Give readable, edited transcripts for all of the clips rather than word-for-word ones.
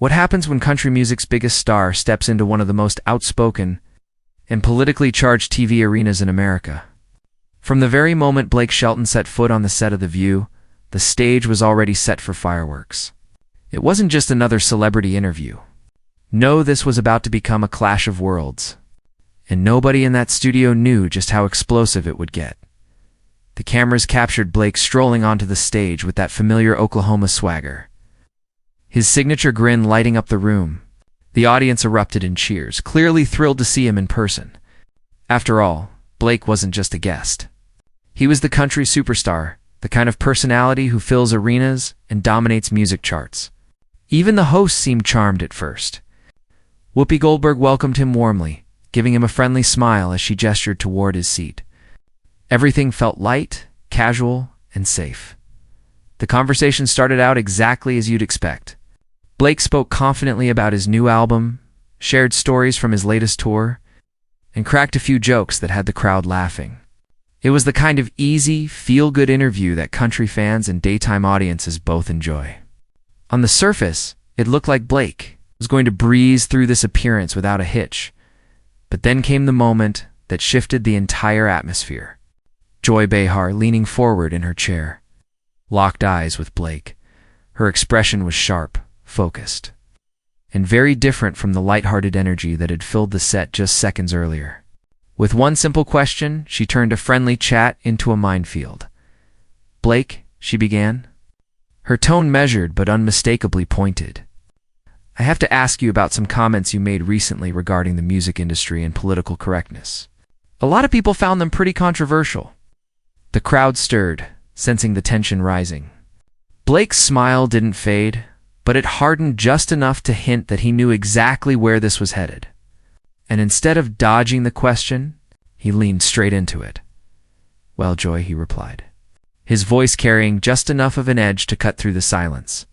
What happens when country music's biggest star steps into one of the most outspoken and politically charged TV arenas in America? From the very moment Blake Shelton set foot on the set of The View, the stage was already set for fireworks. It wasn't just another celebrity interview. No, this was about to become a clash of worlds. And nobody in that studio knew just how explosive it would get. The cameras captured Blake strolling onto the stage with that familiar Oklahoma swagger, his signature grin lighting up the room. The audience erupted in cheers, clearly thrilled to see him in person. After all, Blake wasn't just a guest. He was the country superstar, the kind of personality who fills arenas and dominates music charts. Even the host seemed charmed at first. Whoopi Goldberg welcomed him warmly, giving him a friendly smile as she gestured toward his seat. Everything felt light, casual, and safe. The conversation started out exactly as you'd expect. Blake spoke confidently about his new album, shared stories from his latest tour, and cracked a few jokes that had the crowd laughing. It was the kind of easy, feel-good interview that country fans and daytime audiences both enjoy. On the surface, it looked like Blake was going to breeze through this appearance without a hitch. But then came the moment that shifted the entire atmosphere. Joy Behar, leaning forward in her chair, locked eyes with Blake. Her expression was sharp, focused, and very different from the lighthearted energy that had filled the set just seconds earlier. With one simple question, she turned a friendly chat into a minefield. "Blake," she began, her tone measured but unmistakably pointed, "I have to ask you about some comments you made recently regarding the music industry and political correctness. A lot of people found them pretty controversial." The crowd stirred, sensing the tension rising. Blake's smile didn't fade, but it hardened just enough to hint that he knew exactly where this was headed. And instead of dodging the question, he leaned straight into it. "Well, Joy," he replied, his voice carrying just enough of an edge to cut through the silence,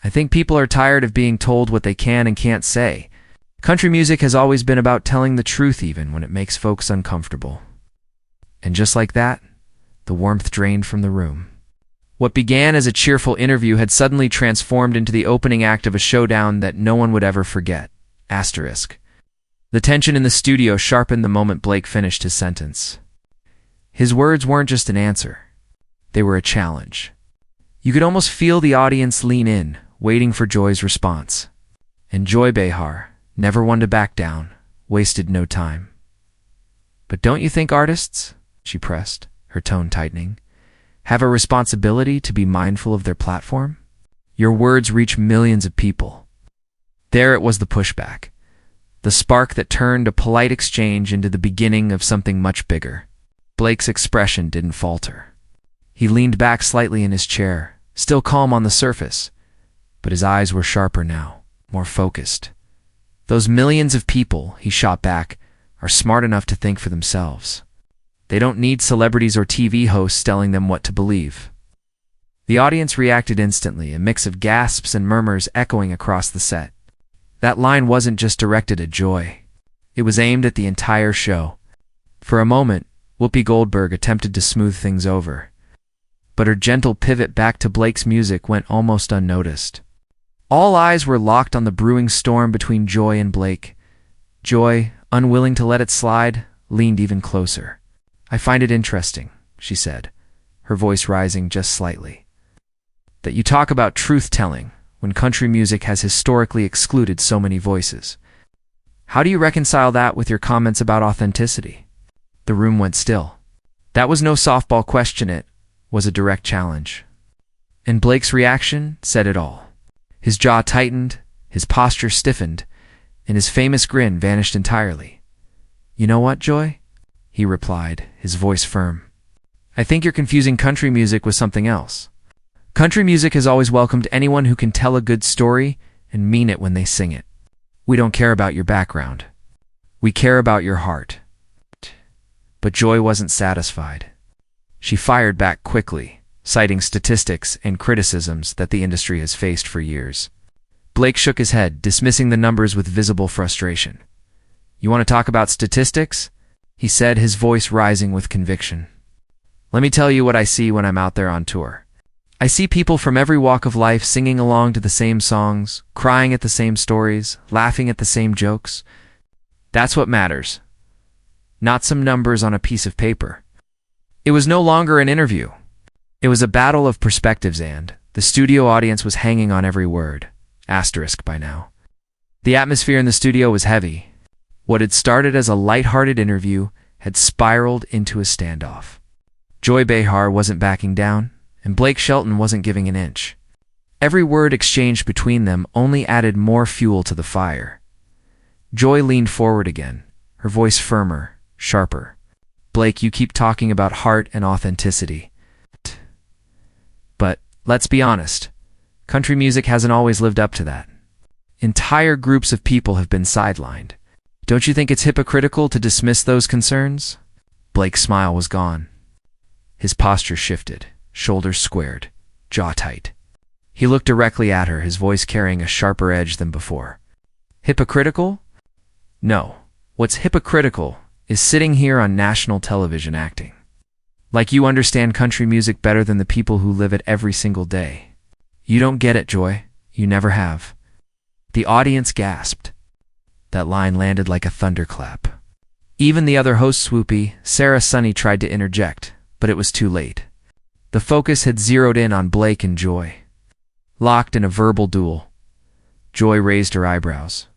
"I think people are tired of being told what they can and can't say. Country music has always been about telling the truth even when it makes folks uncomfortable." And just like that, the warmth drained from the room. What began as a cheerful interview had suddenly transformed into the opening act of a showdown that no one would ever forget. Asterisk. The tension in the studio sharpened the moment Blake finished his sentence. His words weren't just an answer. They were a challenge. You could almost feel the audience lean in, waiting for Joy's response. And Joy Behar, never one to back down, wasted no time. "But don't you think artists," she pressed, her tone tightening, "have a responsibility to be mindful of their platform? Your words reach millions of people." There it was, the pushback. The spark that turned a polite exchange into the beginning of something much bigger. Blake's expression didn't falter. He leaned back slightly in his chair, still calm on the surface, but his eyes were sharper now, more focused. "Those millions of people," he shot back, "are smart enough to think for themselves. They don't need celebrities or TV hosts telling them what to believe." The audience reacted instantly, a mix of gasps and murmurs echoing across the set. That line wasn't just directed at Joy. It was aimed at the entire show. For a moment, Whoopi Goldberg attempted to smooth things over, but her gentle pivot back to Blake's music went almost unnoticed. All eyes were locked on the brewing storm between Joy and Blake. Joy, unwilling to let it slide, leaned even closer. "I find it interesting," she said, her voice rising just slightly, "that you talk about truth-telling when country music has historically excluded so many voices. How do you reconcile that with your comments about authenticity?" The room went still. That was no softball question, it was a direct challenge. And Blake's reaction said it all. His jaw tightened, his posture stiffened, and his famous grin vanished entirely. "You know what, Joy?" he replied, his voice firm. "I think you're confusing country music with something else. Country music has always welcomed anyone who can tell a good story and mean it when they sing it. We don't care about your background. We care about your heart." But Joy wasn't satisfied. She fired back quickly, citing statistics and criticisms that the industry has faced for years. Blake shook his head, dismissing the numbers with visible frustration. "You want to talk about statistics?" he said, his voice rising with conviction. "Let me tell you what I see when I'm out there on tour. I see people from every walk of life singing along to the same songs, crying at the same stories, laughing at the same jokes. That's what matters, not some numbers on a piece of paper. It was no longer an interview. It was a battle of perspectives, and the studio audience was hanging on every word. Asterisk by now. The atmosphere in the studio was heavy. What had started as a light-hearted interview had spiraled into a standoff. Joy Behar wasn't backing down, and Blake Shelton wasn't giving an inch. Every word exchanged between them only added more fuel to the fire. Joy leaned forward again, her voice firmer, sharper. Blake, you keep talking about heart and authenticity. But let's be honest, country music hasn't always lived up to that. Entire groups of people have been sidelined. Don't you think it's hypocritical to dismiss those concerns? Blake's smile was gone. His posture shifted, shoulders squared, jaw tight. He looked directly at her, his voice carrying a sharper edge than before. Hypocritical? No. What's hypocritical is sitting here on national television acting like you understand country music better than the people who live it every single day. You don't get it, Joy. You never have. The audience gasped. That line landed like a thunderclap. Even the other host, Swoopy, Sarah Sunny, tried to interject, but it was too late. The focus had zeroed in on Blake and Joy. Locked in a verbal duel. Joy raised her eyebrows,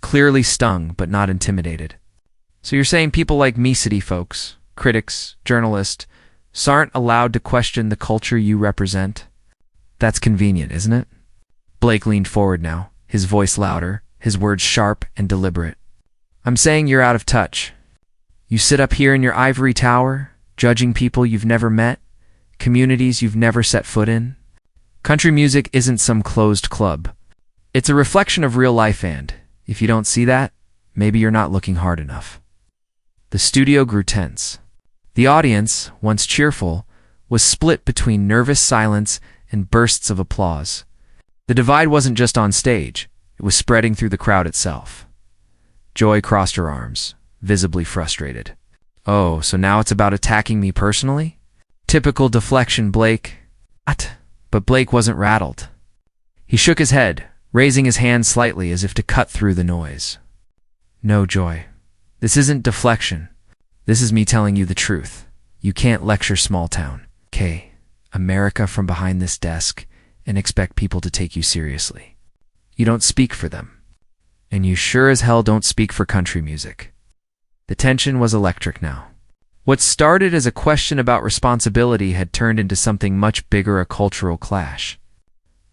clearly stung but not intimidated. So you're saying people like me, city folks, critics, journalists, aren't allowed to question the culture you represent? That's convenient, isn't it? Blake leaned forward now, his voice louder, his words sharp and deliberate. I'm saying you're out of touch. You sit up here in your ivory tower, judging people you've never met, communities you've never set foot in. Country music isn't some closed club. It's a reflection of real life, and if you don't see that, maybe you're not looking hard enough. The studio grew tense. The audience, once cheerful, was split between nervous silence and bursts of applause. The divide wasn't just on stage, it was spreading through the crowd itself. Joy crossed her arms, visibly frustrated. Oh, so now it's about attacking me personally? Typical deflection, Blake. What? But Blake wasn't rattled. He shook his head, raising his hand slightly as if to cut through the noise. No, Joy. This isn't deflection. This is me telling you the truth. You can't lecture small town, America from behind this desk and expect people to take you seriously. You don't speak for them. And you sure as hell don't speak for country music. The tension was electric now. What started as a question about responsibility had turned into something much bigger, a cultural clash.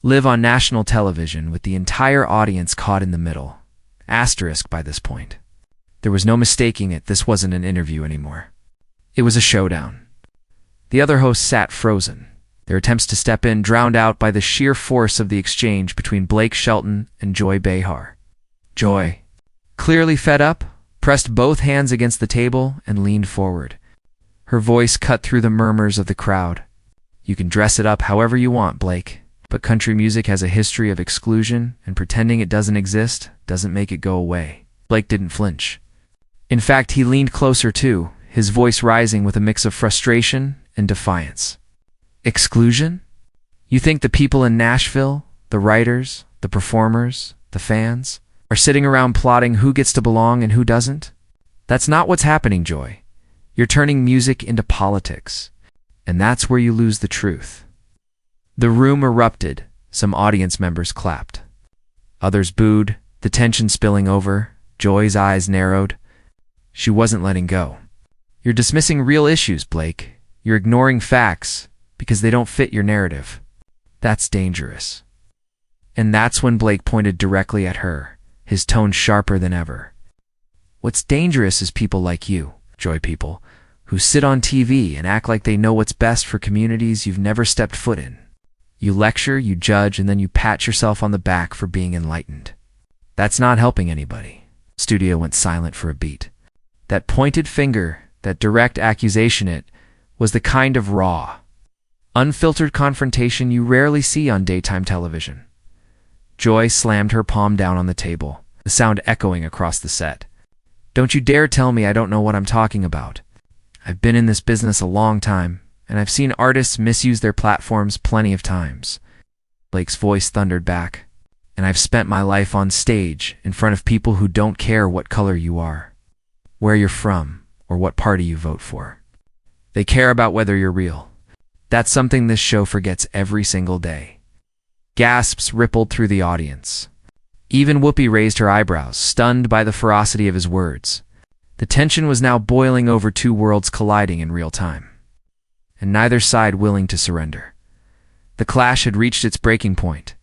Live on national television with the entire audience caught in the middle. Asterisk by this point. There was no mistaking it, this wasn't an interview anymore. It was a showdown. The other hosts sat frozen, their attempts to step in drowned out by the sheer force of the exchange between Blake Shelton and Joy Behar. Joy, clearly fed up, pressed both hands against the table and leaned forward. Her voice cut through the murmurs of the crowd. You can dress it up however you want, Blake, but country music has a history of exclusion, and pretending it doesn't exist doesn't make it go away. Blake didn't flinch. In fact, he leaned closer too, his voice rising with a mix of frustration and defiance. Exclusion? You think the people in Nashville, the writers, the performers, the fans, are sitting around plotting who gets to belong and who doesn't? That's not what's happening, Joy. You're turning music into politics, and that's where you lose the truth. The room erupted. Some audience members clapped. Others booed, the tension spilling over. Joy's eyes narrowed. She wasn't letting go. You're dismissing real issues, Blake. You're ignoring facts because they don't fit your narrative. That's dangerous. And that's when Blake pointed directly at her, his tone sharper than ever. What's dangerous is people like you, Joy people, who sit on TV and act like they know what's best for communities you've never stepped foot in. You lecture, you judge, and then you pat yourself on the back for being enlightened. That's not helping anybody. Studio went silent for a beat. That pointed finger, that direct accusation, it was the kind of raw, unfiltered confrontation you rarely see on daytime television. Joy slammed her palm down on the table, the sound echoing across the set. Don't you dare tell me I don't know what I'm talking about. I've been in this business a long time, and I've seen artists misuse their platforms plenty of times. Blake's voice thundered back. And I've spent my life on stage in front of people who don't care what color you are, where you're from, or what party you vote for. They care about whether you're real. That's something this show forgets every single day. Gasps rippled through the audience. Even Whoopi raised her eyebrows, stunned by the ferocity of his words. The tension was now boiling over, two worlds colliding in real time, and neither side willing to surrender. The clash had reached its breaking point,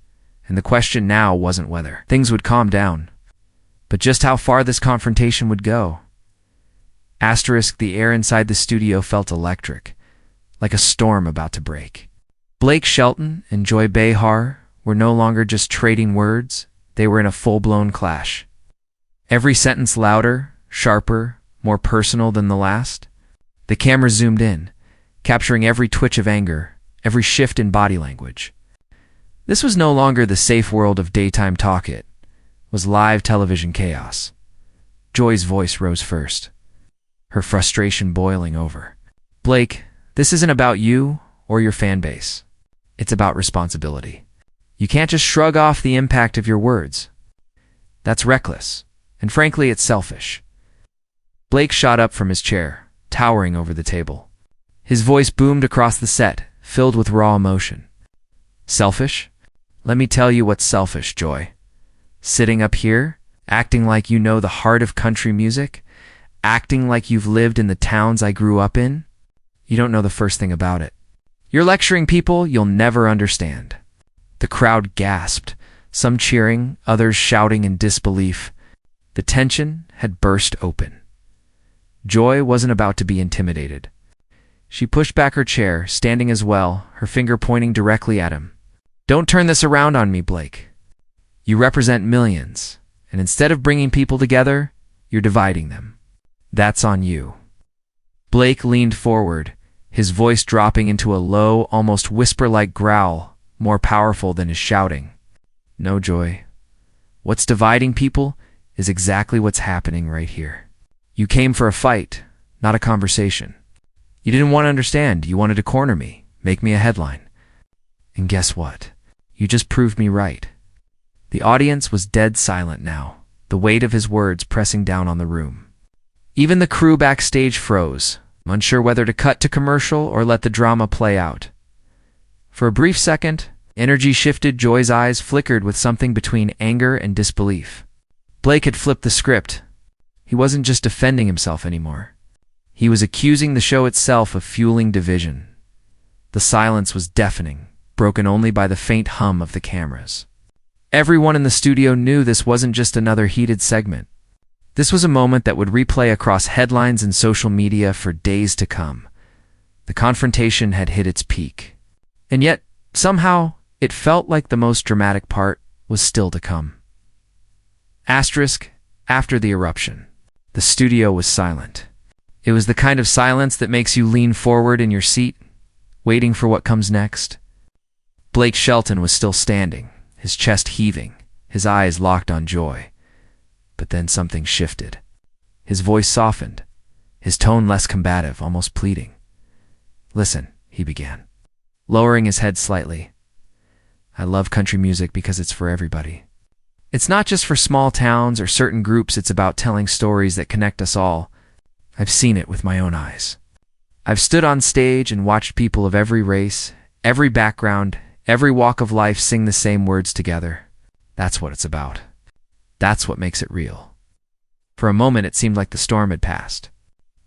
and the question now wasn't whether things would calm down, but just how far this confrontation would go. The air inside the studio felt electric, like a storm about to break. Blake Shelton and Joy Behar were no longer just trading words, they were in a full-blown clash. Every sentence louder, sharper, more personal than the last. The camera zoomed in, capturing every twitch of anger, every shift in body language. This was no longer the safe world of daytime talk, it was live television chaos. Joy's voice rose first, her frustration boiling over. Blake, this isn't about you or your fan base. It's about responsibility. You can't just shrug off the impact of your words. That's reckless, and frankly, it's selfish. Blake shot up from his chair, towering over the table. His voice boomed across the set, filled with raw emotion. Selfish? Let me tell you what's selfish, Joy. Sitting up here, acting like you know the heart of country music, acting like you've lived in the towns I grew up in. You don't know the first thing about it. You're lecturing people you'll never understand. The crowd gasped, some cheering, others shouting in disbelief. The tension had burst open. Joy wasn't about to be intimidated. She pushed back her chair, standing as well, her finger pointing directly at him. Don't turn this around on me, Blake. You represent millions, and instead of bringing people together, you're dividing them. That's on you. Blake leaned forward, his voice dropping into a low, almost whisper-like growl, more powerful than his shouting. No, Joy. What's dividing people is exactly what's happening right here. You came for a fight, not a conversation. You didn't want to understand. You wanted to corner me, make me a headline. And guess what? You just proved me right. The audience was dead silent now, the weight of his words pressing down on the room. Even the crew backstage froze, unsure whether to cut to commercial or let the drama play out. For a brief second, energy shifted. Joy's eyes flickered with something between anger and disbelief. Blake had flipped the script. He wasn't just defending himself anymore. He was accusing the show itself of fueling division. The silence was deafening, broken only by the faint hum of the cameras. Everyone in the studio knew this wasn't just another heated segment. This was a moment that would replay across headlines and social media for days to come. The confrontation had hit its peak. And yet, somehow, it felt like the most dramatic part was still to come. After the eruption, the studio was silent. It was the kind of silence that makes you lean forward in your seat, waiting for what comes next. Blake Shelton was still standing, his chest heaving, his eyes locked on Joy. But then something shifted. His voice softened, his tone less combative, almost pleading. Listen, he began, lowering his head slightly. I love country music because it's for everybody. It's not just for small towns or certain groups, it's about telling stories that connect us all. I've seen it with my own eyes. I've stood on stage and watched people of every race, every background, every walk of life sing the same words together. That's what it's about. That's what makes it real. For a moment, it seemed like the storm had passed.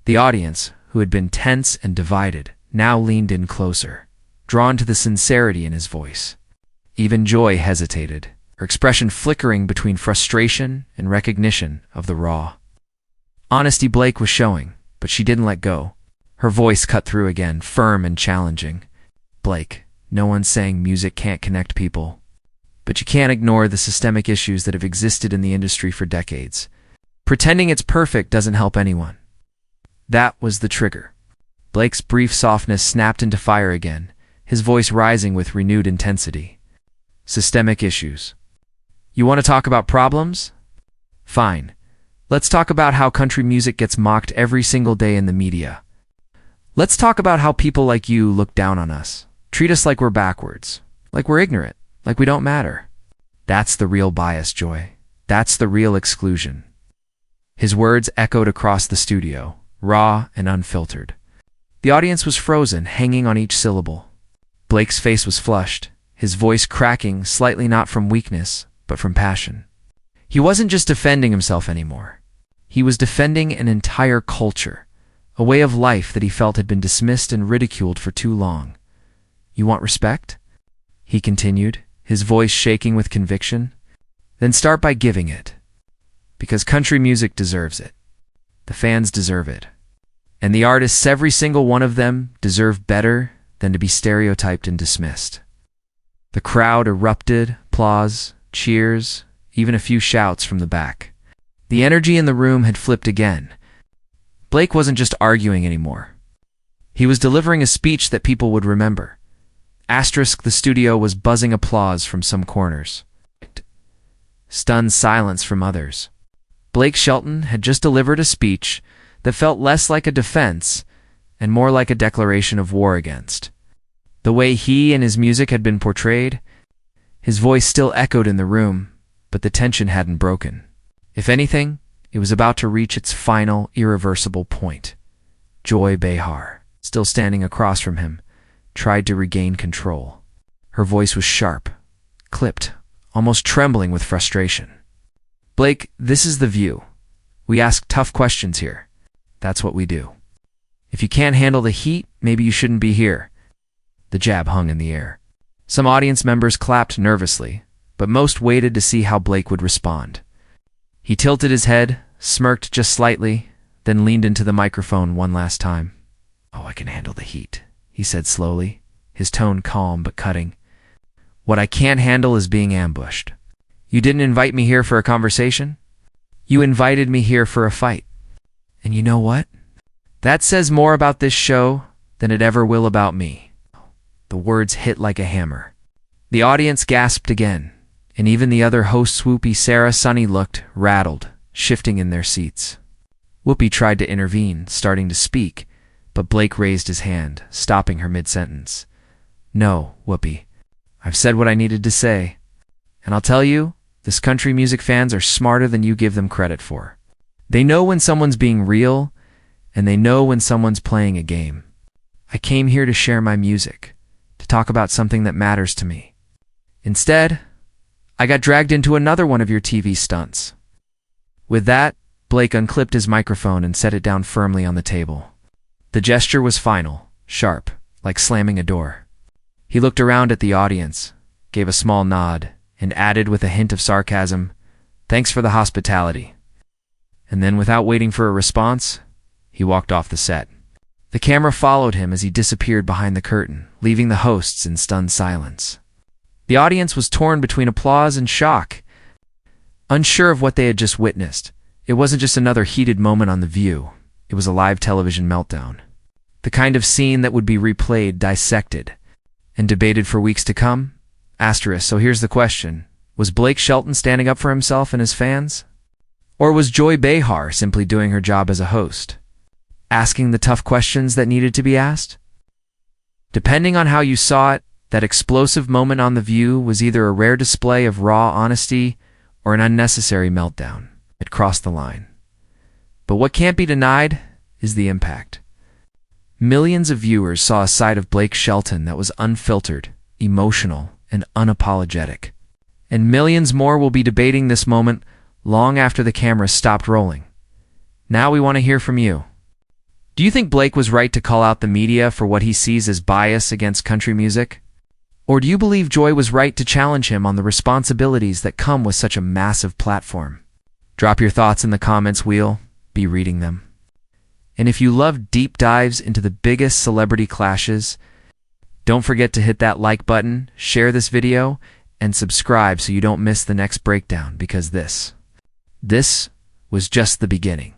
The audience, who had been tense and divided, now leaned in closer, drawn to the sincerity in his voice. Even Joy hesitated, her expression flickering between frustration and recognition of the raw honesty Blake was showing, but she didn't let go. Her voice cut through again, firm and challenging. Blake, no one's saying music can't connect people. But you can't ignore the systemic issues that have existed in the industry for decades. Pretending it's perfect doesn't help anyone. That was the trigger. Blake's brief softness snapped into fire again, his voice rising with renewed intensity. Systemic issues. You want to talk about problems? Fine. Let's talk about how country music gets mocked every single day in the media. Let's talk about how people like you look down on us, treat us like we're backwards, like we're ignorant, like we don't matter. That's the real bias, Joy. That's the real exclusion." His words echoed across the studio, raw and unfiltered. The audience was frozen, hanging on each syllable. Blake's face was flushed, his voice cracking slightly, not from weakness, but from passion. He wasn't just defending himself anymore. He was defending an entire culture, a way of life that he felt had been dismissed and ridiculed for too long. "You want respect?" he continued, his voice shaking with conviction. "Then start by giving it. Because country music deserves it. The fans deserve it. And the artists, every single one of them, deserve better than to be stereotyped and dismissed." The crowd erupted, applause, cheers, even a few shouts from the back. The energy in the room had flipped again. Blake wasn't just arguing anymore. He was delivering a speech that people would remember. The studio was buzzing applause from some corners. Stunned silence from others. Blake Shelton had just delivered a speech that felt less like a defense and more like a declaration of war against. The way he and his music had been portrayed, his voice still echoed in the room, but the tension hadn't broken. If anything, it was about to reach its final, irreversible point. Joy Behar, still standing across from him, tried to regain control. Her voice was sharp, clipped, almost trembling with frustration. "Blake, this is The View. We ask tough questions here. That's what we do. If you can't handle the heat, maybe you shouldn't be here." The jab hung in the air. Some audience members clapped nervously, but most waited to see how Blake would respond. He tilted his head, smirked just slightly, then leaned into the microphone one last time. "Oh, I can handle the heat," he said slowly, his tone calm but cutting. "What I can't handle is being ambushed. You didn't invite me here for a conversation. You invited me here for a fight. And you know what? That says more about this show than it ever will about me." The words hit like a hammer. The audience gasped again, and even the other hosts, Whoopi, Sarah, Sunny, looked rattled, shifting in their seats. Whoopi tried to intervene, starting to speak, but Blake raised his hand, stopping her mid-sentence. "No, Whoopi. I've said what I needed to say. And I'll tell you, this country music fans are smarter than you give them credit for. They know when someone's being real, and they know when someone's playing a game. I came here to share my music, to talk about something that matters to me. Instead, I got dragged into another one of your TV stunts." With that, Blake unclipped his microphone and set it down firmly on the table. The gesture was final, sharp, like slamming a door. He looked around at the audience, gave a small nod, and added with a hint of sarcasm, "Thanks for the hospitality." And then, without waiting for a response, he walked off the set. The camera followed him as he disappeared behind the curtain, leaving the hosts in stunned silence. The audience was torn between applause and shock, unsure of what they had just witnessed. It wasn't just another heated moment on The View. It was a live television meltdown. The kind of scene that would be replayed, dissected, and debated for weeks to come. So here's the question. Was Blake Shelton standing up for himself and his fans? Or was Joy Behar simply doing her job as a host, asking the tough questions that needed to be asked? Depending on how you saw it, that explosive moment on The View was either a rare display of raw honesty or an unnecessary meltdown. It crossed the line. But what can't be denied is the impact. Millions of viewers saw a side of Blake Shelton that was unfiltered, emotional, and unapologetic. And millions more will be debating this moment long after the cameras stopped rolling. Now we want to hear from you. Do you think Blake was right to call out the media for what he sees as bias against country music? Or do you believe Joy was right to challenge him on the responsibilities that come with such a massive platform? Drop your thoughts in the comments. We'll be reading them. And if you love deep dives into the biggest celebrity clashes, don't forget to hit that like button, share this video, and subscribe so you don't miss the next breakdown, because this was just the beginning.